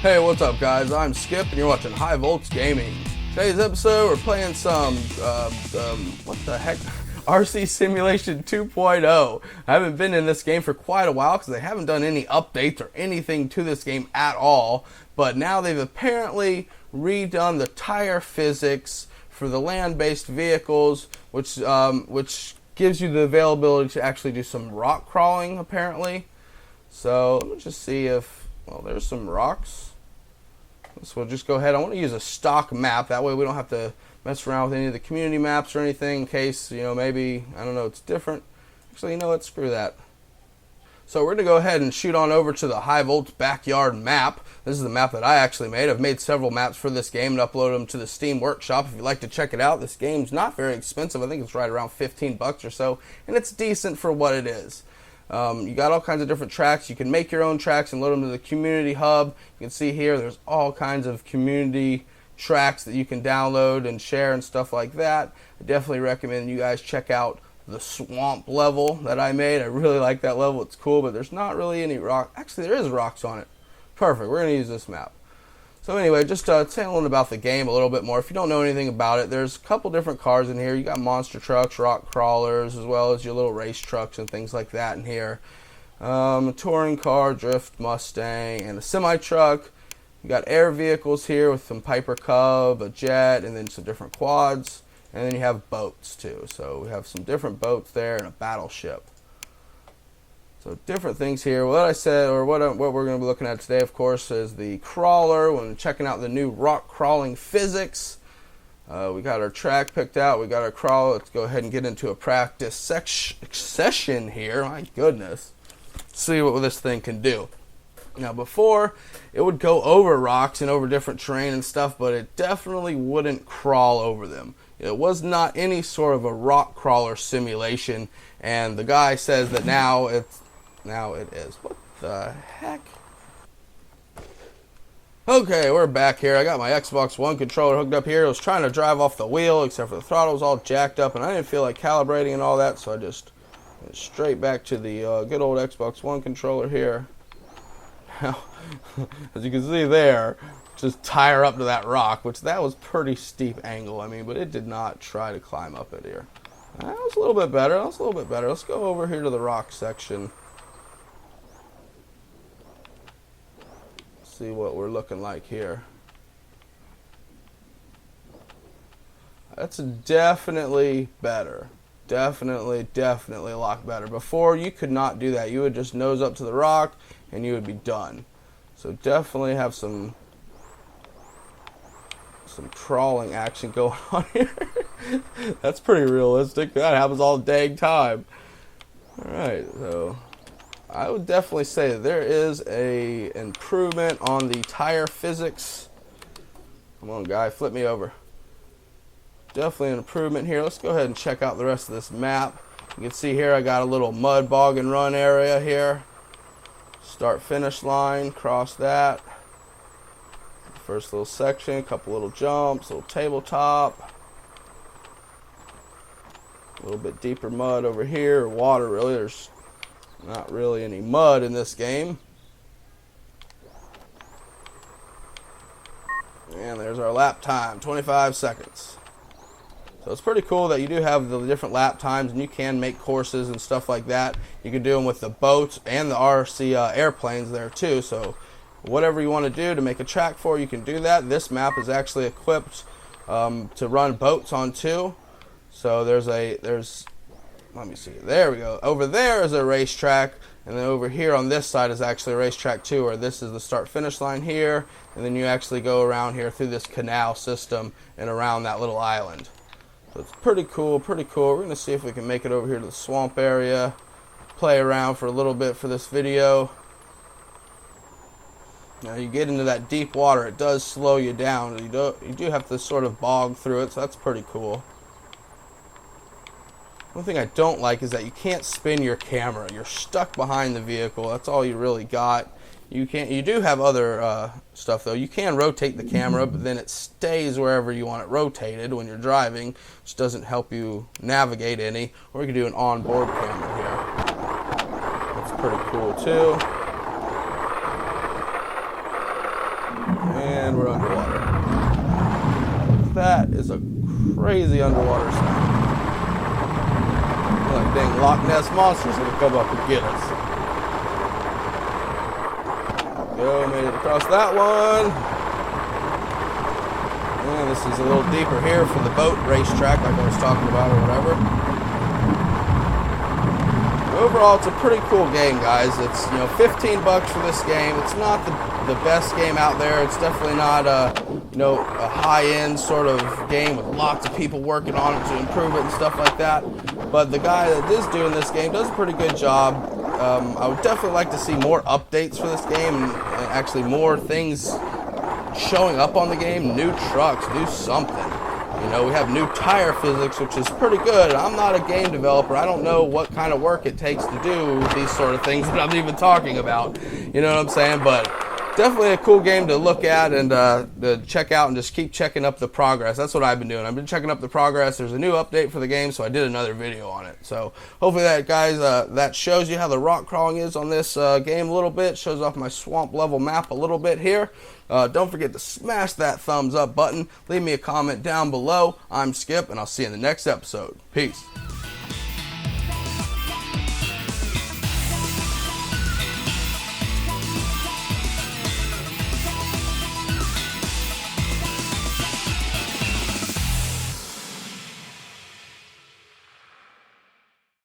Hey, what's up guys? I'm Skip and you're watching HighVoltsGaming. Today's episode we're playing some, what the heck? RC Simulation 2.0. I haven't been in this game for quite a while because they haven't done any updates or anything to this game at all. But now they've apparently redone the tire physics for the land-based vehicles, which gives you the availability to actually do some rock crawling apparently. So let me just see if, well, there's some rocks. So we'll just go ahead. I want to use a stock map. That way we don't have to mess around with any of the community maps or anything in case, you know, maybe, I don't know, it's different. Actually, you know what? Screw that. So we're going to go ahead and shoot on over to the HighVolts backyard map. This is the map that I actually made. I've made several maps for this game and uploaded them to the Steam Workshop. If you'd like to check it out, this game's not very expensive. I think it's right around 15 bucks or so, and it's decent for what it is. You got all kinds of different tracks. You can make your own tracks and load them to the community hub. You can see here there's all kinds of community tracks that you can download and share and stuff like that. I definitely recommend you guys check out the swamp level that I made. I really like that level. It's cool, but there's not really any rock. Actually, there is rocks on it. Perfect. We're going to use this map. So anyway, just telling about the game a little bit more. If you don't know anything about it, there's a couple different cars in here. You got monster trucks, rock crawlers, as well as your little race trucks and things like that in here. A touring car, drift Mustang, and a semi-truck. You got air vehicles here with some Piper Cub, a jet, and then some different quads. And then you have boats too. So we have some different boats there and a battleship. So different things here. What I said, or what we're going to be looking at today, of course, is the crawler. When checking out the new rock crawling physics, we got our track picked out. We got our crawler. Let's go ahead and get into a practice session here. My goodness, see what this thing can do. Now, before it would go over rocks and over different terrain and stuff, but it definitely wouldn't crawl over them. It was not any sort of a rock crawler simulation, and the guy says that now it is. What the heck? Okay, we're back here. I got my Xbox One controller hooked up here. I was trying to drive off the wheel, except for the throttle was all jacked up, and I didn't feel like calibrating and all that, so I just went straight back to the good old Xbox One controller here. Now, as you can see there, just tire up to that rock, which that was pretty steep angle, I mean, but it did not try to climb up it here. That was a little bit better. That's a little bit better. Let's go over here to the rock section. See what we're looking like here. That's definitely better. Definitely a lot better. Before, you could not do that. You would just nose up to the rock and you would be done. So definitely have some crawling action going on here. That's pretty realistic. That happens all the dang time. Alright, so I would definitely say that there is a improvement on the tire physics. Come on, guy, flip me over. Definitely an improvement here. Let's go ahead and check out the rest of this map. You can see here I got a little mud bog and run area here. Start finish line, cross that. First little section, a couple little jumps, little tabletop. A little bit deeper mud over here, water really. There's not really any mud in this game. And there's our lap time, 25 seconds. So it's pretty cool that you do have the different lap times and you can make courses and stuff like that. You can do them with the boats and the RC airplanes there too. So whatever you want to do to make a track for, you can do that. This map is actually equipped to run boats on too. So there's let me see, there we go. Over there is a racetrack, and then over here on this side is actually a racetrack too, where this is the start finish line here, and then you actually go around here through this canal system and around that little island. So it's pretty cool, pretty cool. We're going to see if we can make it over here to the swamp area, play around for a little bit for this video. Now you get into that deep water, it does slow you down. You do have to sort of bog through it, so that's pretty cool. One thing I don't like is that you can't spin your camera. You're stuck behind the vehicle. That's all you really got. You do have other stuff though. You can rotate the camera, but then it stays wherever you want it rotated when you're driving, which doesn't help you navigate any. Or you can do an onboard camera here. That's pretty cool too. is a crazy underwater sound. Like dang Loch Ness monsters gonna come up and get us. Go, made it across that one. And this is a little deeper here for the boat racetrack, like I was talking about or whatever. Overall, it's a pretty cool game, guys. It's, you know, 15 bucks for this game. It's not the best game out there. It's definitely not you know, a high-end sort of game with lots of people working on it to improve it and stuff like that. But the guy that is doing this game does a pretty good job. I would definitely like to see more updates for this game and actually more things showing up on the game. New trucks, do something. You know, we have new tire physics, which is pretty good. I'm not a game developer. I don't know what kind of work it takes to do these sort of things that I'm even talking about. You know what I'm saying? But definitely a cool game to look at and to check out and just keep checking up the progress. That's what I've been doing. I've been checking up the progress. There's a new update for the game, so I did another video on it. So hopefully that, guys, that shows you how the rock crawling is on this game a little bit. Shows off my swamp level map a little bit here. Don't forget to smash that thumbs up button. Leave me a comment down below. I'm Skip, and I'll see you in the next episode. Peace.